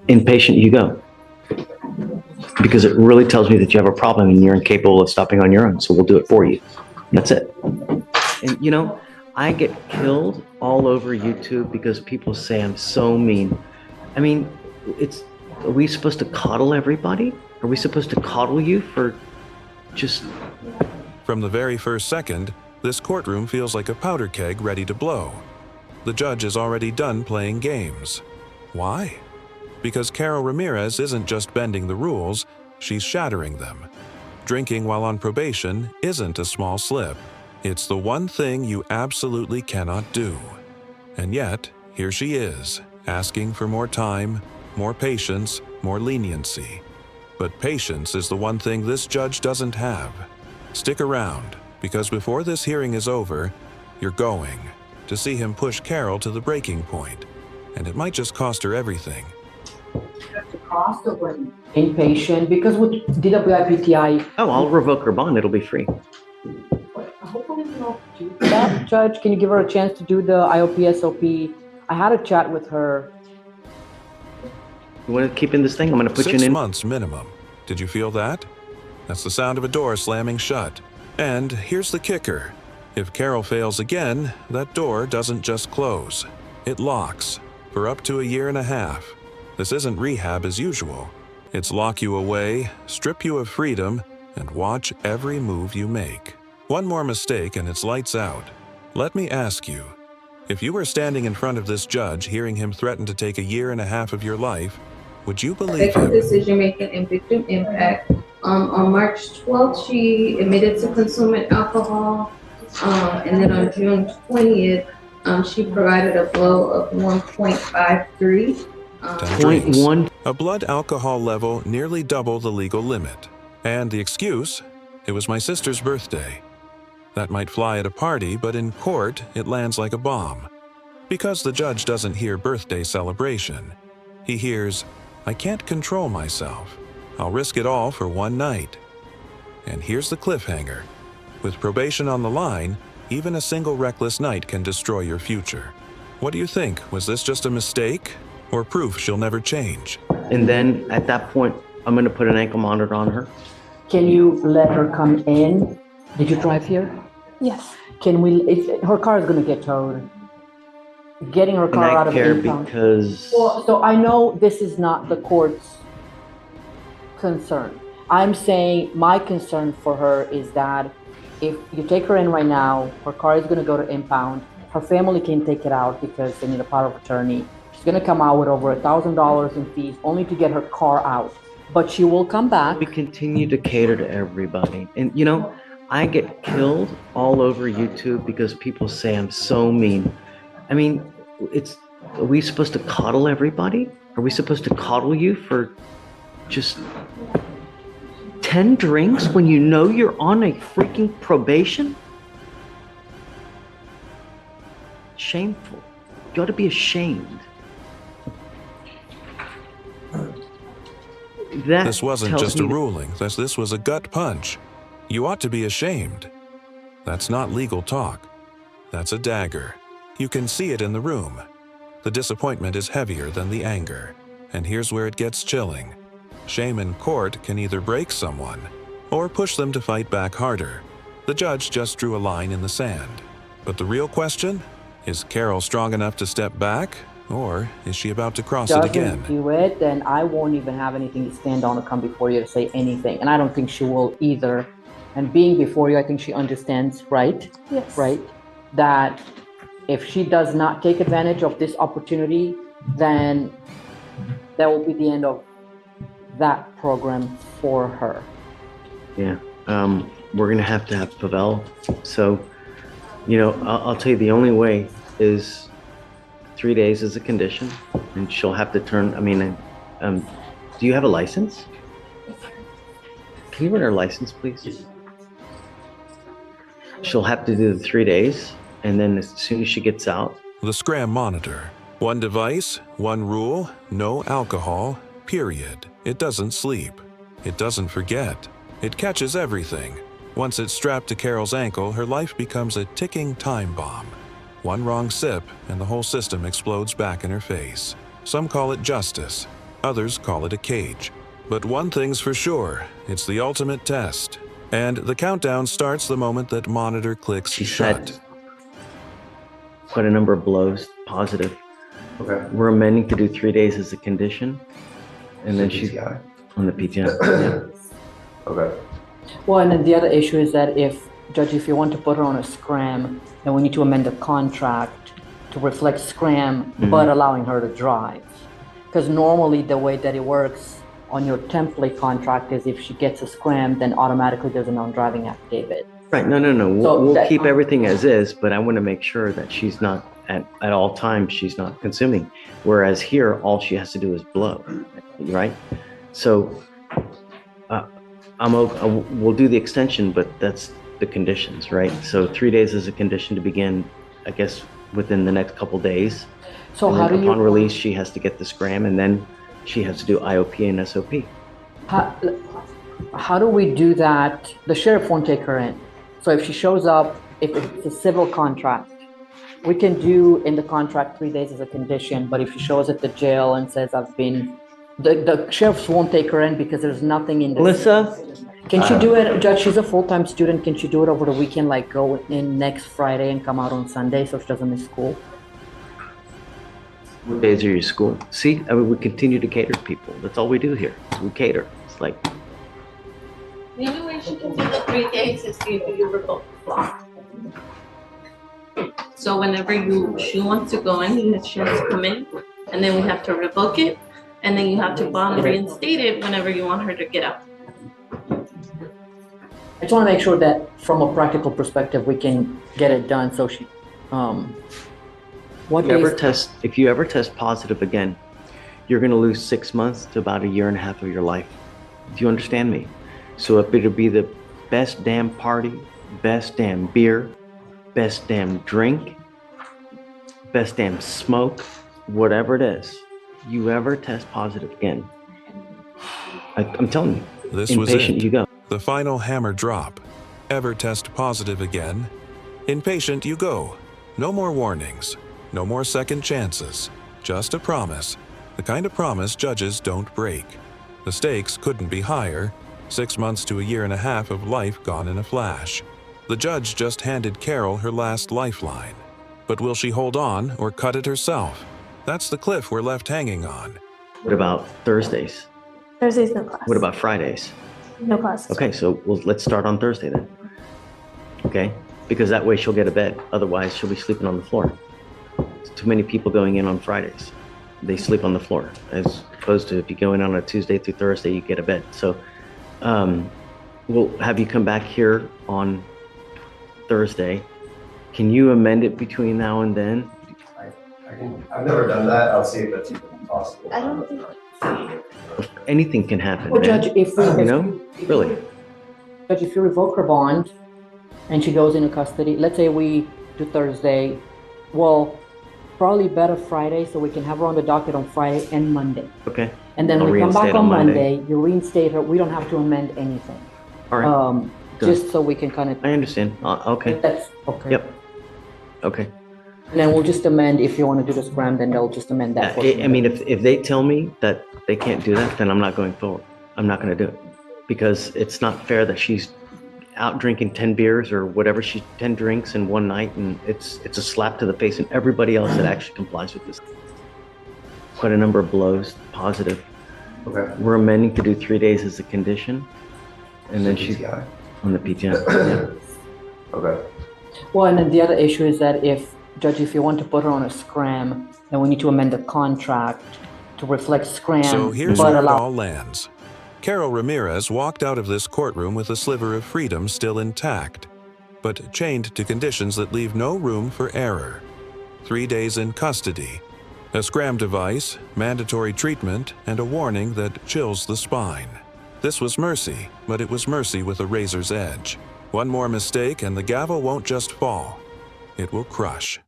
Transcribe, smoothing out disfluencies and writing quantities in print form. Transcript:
inpatient you go. Because it really tells me that you have a problem and you're incapable of stopping on your own. So we'll do it for you. That's it. And you know, I get killed all over YouTube because people say I'm so mean. I mean, are we supposed to coddle everybody? Are we supposed to coddle you for just... From the very first second, this courtroom feels like a powder keg ready to blow. The judge is already done playing games. Why? Because Carol Ramirez isn't just bending the rules, she's shattering them. Drinking while on probation isn't a small slip. It's the one thing you absolutely cannot do. And yet, here she is, asking for more time, more patience, more leniency. But patience is the one thing this judge doesn't have. Stick around, because before this hearing is over, you're going to see him push Carol to the breaking point, and it might just cost her everything. The cost of an inpatient, because with DWIPTI... Oh, I'll revoke her bond. It'll be free. Hopefully we don't do that. Judge, can you give her a chance to do the IOP SOP? I had a chat with her. You want to keep in this thing? I'm going to put you in. 6 months minimum. Did you feel that? That's the sound of a door slamming shut. And here's the kicker. If Carol fails again, that door doesn't just close. It locks for up to 1.5 years. This isn't rehab as usual. It's lock you away, strip you of freedom, and watch every move you make. One more mistake and it's lights out. Let me ask you, if you were standing in front of this judge hearing him threaten to take 1.5 years of your life, would you believe him? Decision making and victim impact. On March 12th, she admitted to consuming alcohol. And then on June 20th, she provided a blow of 1.53. 10 drinks. A blood alcohol level nearly double the legal limit. And the excuse? It was my sister's birthday. That might fly at a party, but in court, it lands like a bomb. Because the judge doesn't hear birthday celebration. He hears, I can't control myself. I'll risk it all for one night. And here's the cliffhanger. With probation on the line, even a single reckless night can destroy your future. What do you think? Was this just a mistake? Or proof she'll never change? And then at that point, I'm going to put an ankle monitor on her. Can you let her come in? Did you drive here? Yes. Can we, her car is going to get towed. Getting her car out of impound. Because... Well, so I know this is not the court's concern. I'm saying my concern for her is that if you take her in right now, her car is going to go to impound. Her family can take it out because they need a power of attorney. She's going to come out with over $1,000 in fees only to get her car out. But she will come back. We continue to cater to everybody. And you know, I get killed all over YouTube because people say I'm so mean. I mean, are we supposed to coddle everybody? Are we supposed to coddle you for just 10 drinks when you know you're on a freaking probation? Shameful. You ought to be ashamed. This wasn't just a ruling. This was a gut punch. You ought to be ashamed. That's not legal talk. That's a dagger. You can see it in the room. The disappointment is heavier than the anger. And here's where it gets chilling. Shame in court can either break someone or push them to fight back harder. The judge just drew a line in the sand. But the real question? Is Carol strong enough to step back? Or is she about to cross it again? Doesn't do it, then I won't even have anything to stand on or come before you to say anything. And I don't think she will either. And being before you, I think she understands, right? Yes. Right? That if she does not take advantage of this opportunity, then that will be the end of that program for her. Yeah. We're going to have Pavel. So, you know, I'll tell you the only way is 3 days as a condition, and she'll have to turn, do you have a license? Can you run her license, please? She'll have to do the 3 days, and then as soon as she gets out. The scram monitor. One device, one rule, no alcohol, period. It doesn't sleep. It doesn't forget. It catches everything. Once it's strapped to Carol's ankle, her life becomes a ticking time bomb. One wrong sip, and the whole system explodes back in her face. Some call it justice. Others call it a cage. But one thing's for sure, it's the ultimate test. And the countdown starts the moment that monitor clicks She shut. said quite a number of blows, positive. Okay. We're amending to do 3 days as a condition. And then she's PTI. on the PTI. Yeah. Okay. Well, and then the other issue is that Judge, if you want to put her on a scram, then we need to amend the contract to reflect scram, but allowing her to drive. Because normally the way that it works on your template contract is if she gets a scram, then automatically there's a non-driving affidavit. Right, no. So We'll that- keep everything as is, but I want to make sure that she's not, at all times, she's not consuming. Whereas here, all she has to do is blow, right? So we'll do the extension, but that's the conditions, right? So 3 days is a condition to begin, I guess, within the next couple days. So And how then do you? upon release, she has to get the scram, and then she has to do IOP and SOP. How do we do that? The sheriff won't take her in. So if she shows up, if it's a civil contract, we can do in the contract 3 days as a condition, but if she shows at the jail and says, the sheriffs won't take her in because there's nothing in this. Melissa, Can she do it, Judge, she's a full-time student, can she do it over the weekend, like go in next Friday and come out on Sunday so she doesn't miss school? what days are your school? See, I mean, we continue to cater to people. That's all we do here. We cater. It's like, The only way she can do the 3 days is if you revoke the law. So whenever she wants to go in, she has to come in, and then we have to revoke it, and then you have to bond reinstate it whenever you want her to get out. I just want to make sure that from a practical perspective, we can get it done so she, what days? if you ever test positive again, you're going to lose 6 months to about a year and a half of your life. Do you understand me? So if it'll be the best damn party, best damn beer, best damn drink, best damn smoke, whatever it is, you ever test positive again, I'm telling you, This was inpatient it. you go. The final hammer drop. Ever test positive again? Inpatient you go. No more warnings. No more second chances. Just a promise. The kind of promise judges don't break. The stakes couldn't be higher. 6 months to a year and a half of life gone in a flash. The judge just handed Carol her last lifeline. But will she hold on or cut it herself? That's the cliff we're left hanging on. What about Thursdays? Thursday's no class. What about Fridays? No class. Okay, so let's start on Thursday then. Okay? Because that way she'll get a bed. Otherwise, she'll be sleeping on the floor. There's too many people going in on Fridays. They sleep on the floor. As opposed to if you go in on a Tuesday through Thursday, you get a bed. So we'll have you come back here on Thursday. Can you amend it between now and then? I've never done that. I'll see if that's even possible. I don't think. Anything can happen, Well, man. Judge, if we, You know? Really? Judge, if you revoke her bond and she goes into custody, let's say we do Thursday, well, probably better Friday so we can have her on the docket on Friday and Monday. Okay. And then I'll we come back reinstate on on Monday. Monday, you reinstate her, we don't have to amend anything. All right. Done. Just so we can kind of, I understand. Okay. that's, okay. Yep. Okay. And then we'll just amend, if you want to do the scram, then they'll just amend that. portion. I mean, if they tell me that they can't do that, then I'm not going forward. I'm not going to do it because it's not fair that she's out drinking 10 beers or whatever 10 drinks in one night, and it's a slap to the face and everybody else that actually complies with this. Quite a number of blows, positive. Okay. We're amending to do 3 days as a condition, and then she's PTI. on the PTI. Yeah. Okay. Well, and then the other issue is that Judge, if you want to put her on a scram, then we need to amend the contract to reflect scram, So here's but where it allow. all lands. Carol Ramirez walked out of this courtroom with a sliver of freedom still intact, but chained to conditions that leave no room for error. 3 days in custody, a scram device, mandatory treatment, and a warning that chills the spine. This was mercy, but it was mercy with a razor's edge. One more mistake and the gavel won't just fall, it will crush.